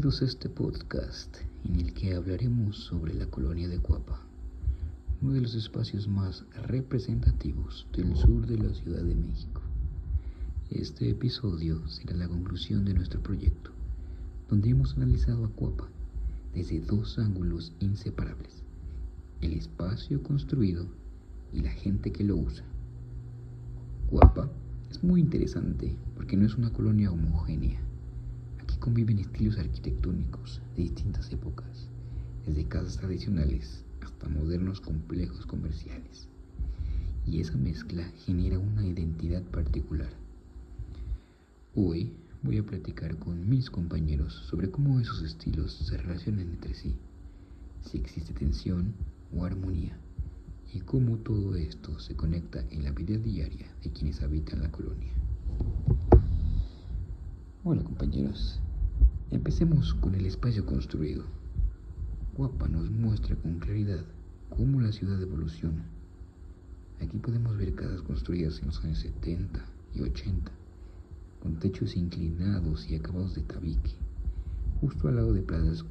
Bienvenidos a este podcast en el que hablaremos sobre la colonia de Cuapa, uno de los espacios más representativos del sur de la Ciudad de México. Este episodio será la conclusión de nuestro proyecto, donde hemos analizado a Cuapa desde dos ángulos inseparables: el espacio construido y la gente que lo usa. Cuapa es muy interesante porque no es una colonia homogénea. Aquí conviven estilos arquitectónicos de distintas épocas, desde casas tradicionales hasta modernos complejos comerciales. Y esa mezcla genera una identidad particular. Hoy voy a platicar con mis compañeros sobre cómo esos estilos se relacionan entre sí, si existe tensión o armonía, y cómo todo esto se conecta en la vida diaria de quienes habitan la colonia. Hola compañeros, empecemos con el espacio construido. Cuapa nos muestra con claridad cómo la ciudad evoluciona. Aquí podemos ver casas construidas en los años 70 y 80, con techos inclinados y acabados de tabique, justo al lado de plazas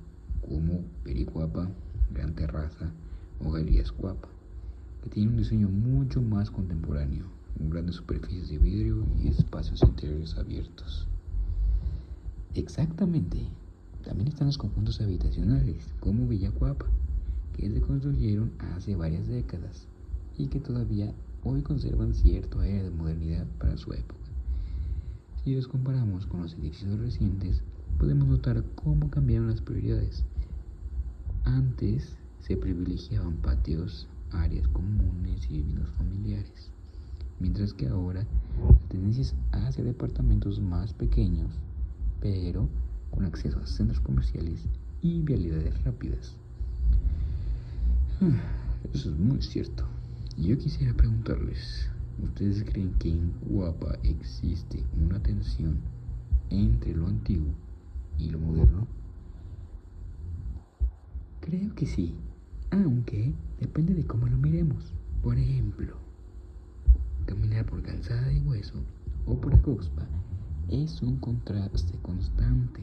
como Pericuapa, Gran Terraza o Galerías Cuapa, que tienen un diseño mucho más contemporáneo, con grandes superficies de vidrio y espacios interiores abiertos. Exactamente, también están los conjuntos habitacionales, como Villa Cuapa, que se construyeron hace varias décadas y que todavía hoy conservan cierto aire de modernidad para su época. Si los comparamos con los edificios recientes, podemos notar cómo cambiaron las prioridades. Antes se privilegiaban patios, áreas comunes y viviendas familiares, mientras que ahora la tendencia es hacia departamentos más pequeños, pero con acceso a centros comerciales y vialidades rápidas. Eso es muy cierto. Y yo quisiera preguntarles, ¿ustedes creen que en Cuapa existe una tensión entre lo antiguo y lo moderno? Creo que sí, aunque depende de cómo lo miremos. Por ejemplo, caminar por Calzada de Hueso o por Acoxpa es un contraste constante.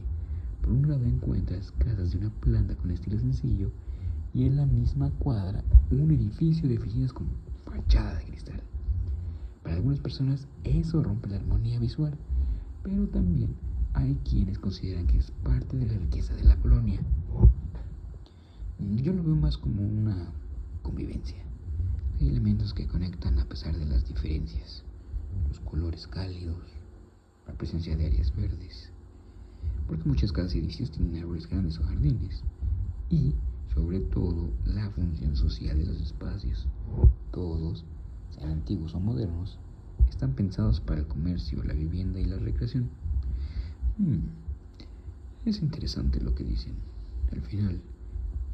Por un lado encuentras casas de una planta con estilo sencillo y en la misma cuadra un edificio de oficinas con fachada de cristal. Para algunas personas eso rompe la armonía visual, pero también hay quienes consideran que es parte de la riqueza de la colonia. Yo lo veo más como una convivencia. Hay elementos que conectan a pesar de las diferencias: los colores cálidos, la presencia de áreas verdes, porque muchas casas y edificios tienen árboles grandes o jardines, y sobre todo la función social de los espacios. Todos, sean antiguos o modernos, están pensados para el comercio, la vivienda y la recreación. Es interesante lo que dicen. Al final,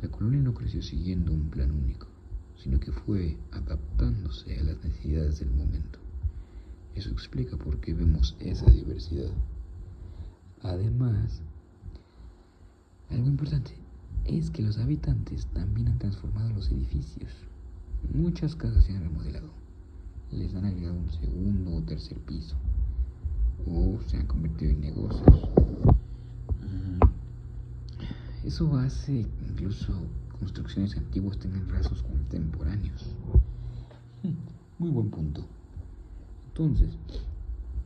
la colonia no creció siguiendo un plan único, sino que fue adaptándose a las necesidades del momento. Eso explica por qué vemos esa diversidad. Además, algo importante es que los habitantes también han transformado los edificios. Muchas casas se han remodelado, les han agregado un segundo o tercer piso, o se han convertido en negocios. Eso hace que incluso construcciones antiguas tengan rasgos contemporáneos. Muy buen punto. Entonces,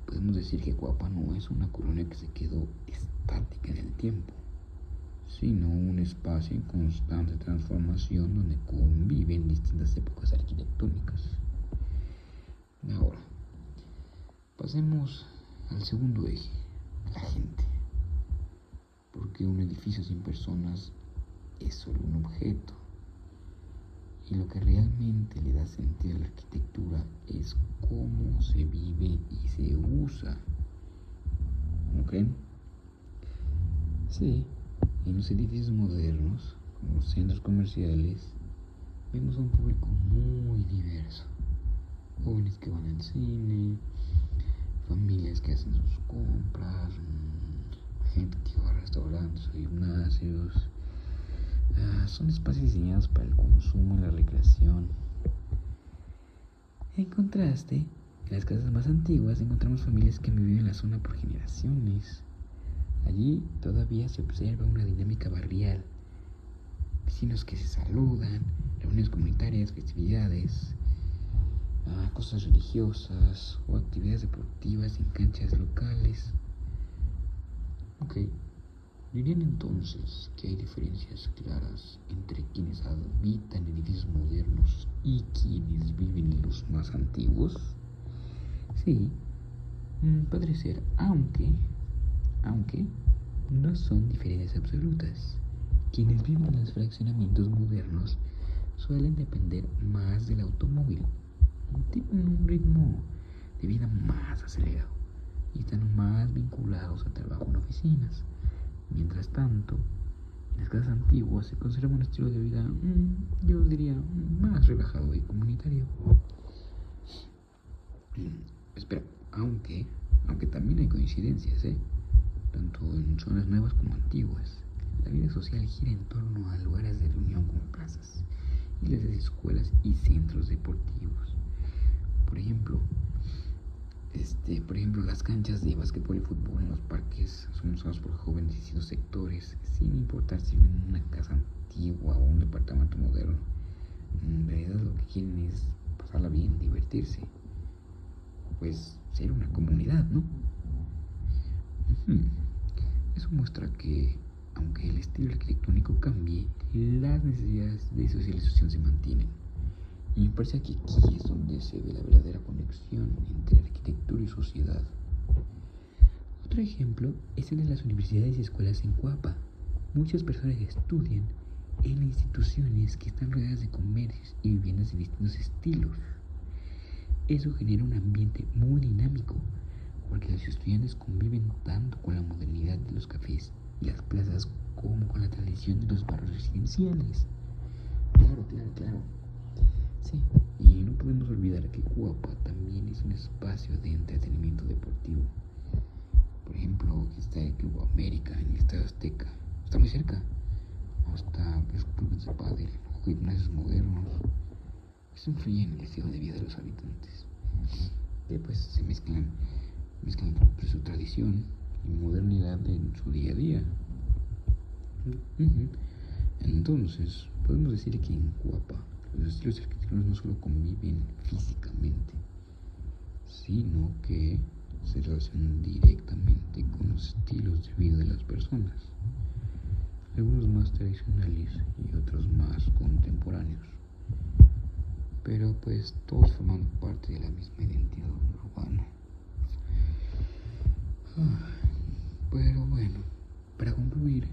podemos decir que Cuapa no es una colonia que se quedó estática en el tiempo, sino un espacio en constante transformación donde conviven distintas épocas arquitectónicas. Ahora, pasemos al segundo eje, la gente. Porque un edificio sin personas es solo un objeto, y lo que realmente le da sentido a la arquitectura es cómo se vive y se usa. ¿No creen? Sí, en los edificios modernos, como los centros comerciales, vemos a un público muy diverso. Jóvenes que van al cine, familias que hacen sus compras, gente que va a restaurantes o gimnasios. Son espacios diseñados para el consumo y la recreación. En contraste, en las casas más antiguas encontramos familias que han vivido en la zona por generaciones. Allí todavía se observa una dinámica barrial, vecinos que se saludan, reuniones comunitarias, festividades, cosas religiosas o actividades deportivas en canchas locales. Ok, dirían entonces que hay diferencias claras entre quienes habitan edificios modernos y quienes viven en los más antiguos. Sí, podría ser, aunque no son diferencias absolutas. Quienes viven en los fraccionamientos modernos suelen depender más del automóvil, tienen un ritmo de vida más acelerado y están más vinculados al trabajo en oficinas. Mientras tanto, en las casas antiguas se conserva un estilo de vida, yo diría, más relajado y comunitario. Espera, aunque también hay coincidencias, tanto en zonas nuevas como antiguas. La vida social gira en torno a lugares de reunión como plazas, iglesias, escuelas y centros deportivos. Por ejemplo, las canchas de básquetbol y fútbol en los parques son usados por jóvenes de distintos sectores, sin importar si viven en una casa antigua o un departamento moderno. En realidad lo que quieren es pasarla bien, divertirse, pues ser una comunidad, ¿no? Eso muestra que, aunque el estilo arquitectónico cambie, las necesidades de socialización se mantienen. Y me parece que aquí es donde se ve la verdadera conexión entre arquitectura y sociedad. Otro ejemplo es el de las universidades y escuelas en Coapa. Muchas personas estudian en instituciones que están rodeadas de comercios y viviendas de distintos estilos. Eso genera un ambiente muy dinámico, porque los estudiantes conviven tanto con la modernidad de los cafés y las plazas como con la tradición de los barrios residenciales. Claro. Sí, y no podemos olvidar que Coapa también es un espacio de entretenimiento deportivo. Por ejemplo, aquí está el Club América en el Estadio Azteca. Está muy cerca. O está los clubes de pádel, gimnasios modernos. Eso influye en el estilo de vida de los habitantes. Que pues se mezclan su tradición y modernidad en su día a día. Entonces, podemos decir que en Coapa los estilos arquitectónicos no solo conviven físicamente, sino que se relacionan directamente con los estilos de vida de las personas, algunos más tradicionales y otros más contemporáneos, pero pues todos forman parte de la misma identidad urbana. Pero bueno, para concluir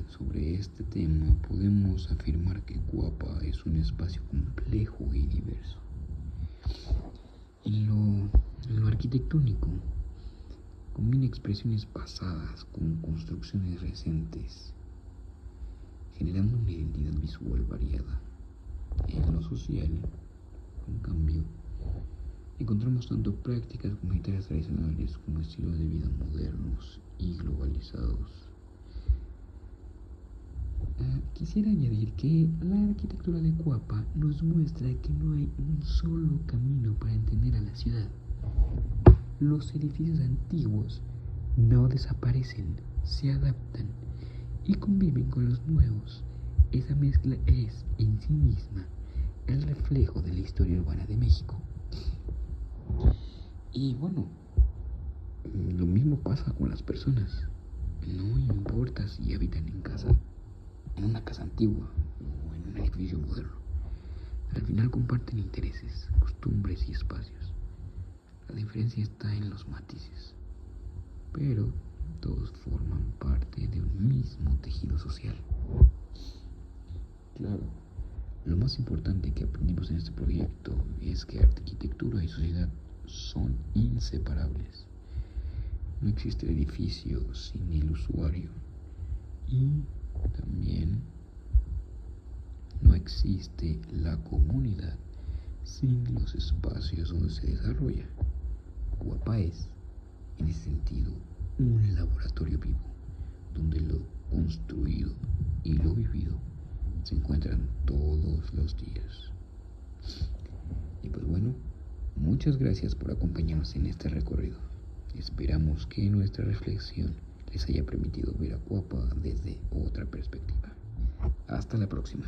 sobre este tema, podemos afirmar que Coapa es un espacio complejo y diverso. En lo arquitectónico, combina expresiones pasadas con construcciones recientes, generando una identidad visual variada. En lo social, en cambio, encontramos tanto prácticas comunitarias tradicionales como estilos de vida modernos y globalizados. Quisiera añadir que la arquitectura de Coapa nos muestra que no hay un solo camino para entender a la ciudad. Los edificios antiguos no desaparecen, se adaptan y conviven con los nuevos. Esa mezcla es, en sí misma, el reflejo de la historia urbana de México. Y bueno, lo mismo pasa con las personas. No importa si habitan en una casa antigua o en un edificio moderno. Al final comparten intereses, costumbres y espacios. La diferencia está en los matices, pero todos forman parte de un mismo tejido social. Claro, lo más importante que aprendimos en este proyecto es que arquitectura y sociedad son inseparables. No existe el edificio sin el usuario y también no existe la comunidad sin los espacios donde se desarrolla. Coapa es, en ese sentido, un laboratorio vivo, donde lo construido y lo vivido se encuentran todos los días. Y pues bueno, muchas gracias por acompañarnos en este recorrido. Esperamos que nuestra reflexión les haya permitido ver a Cuapa desde otra perspectiva. Hasta la próxima.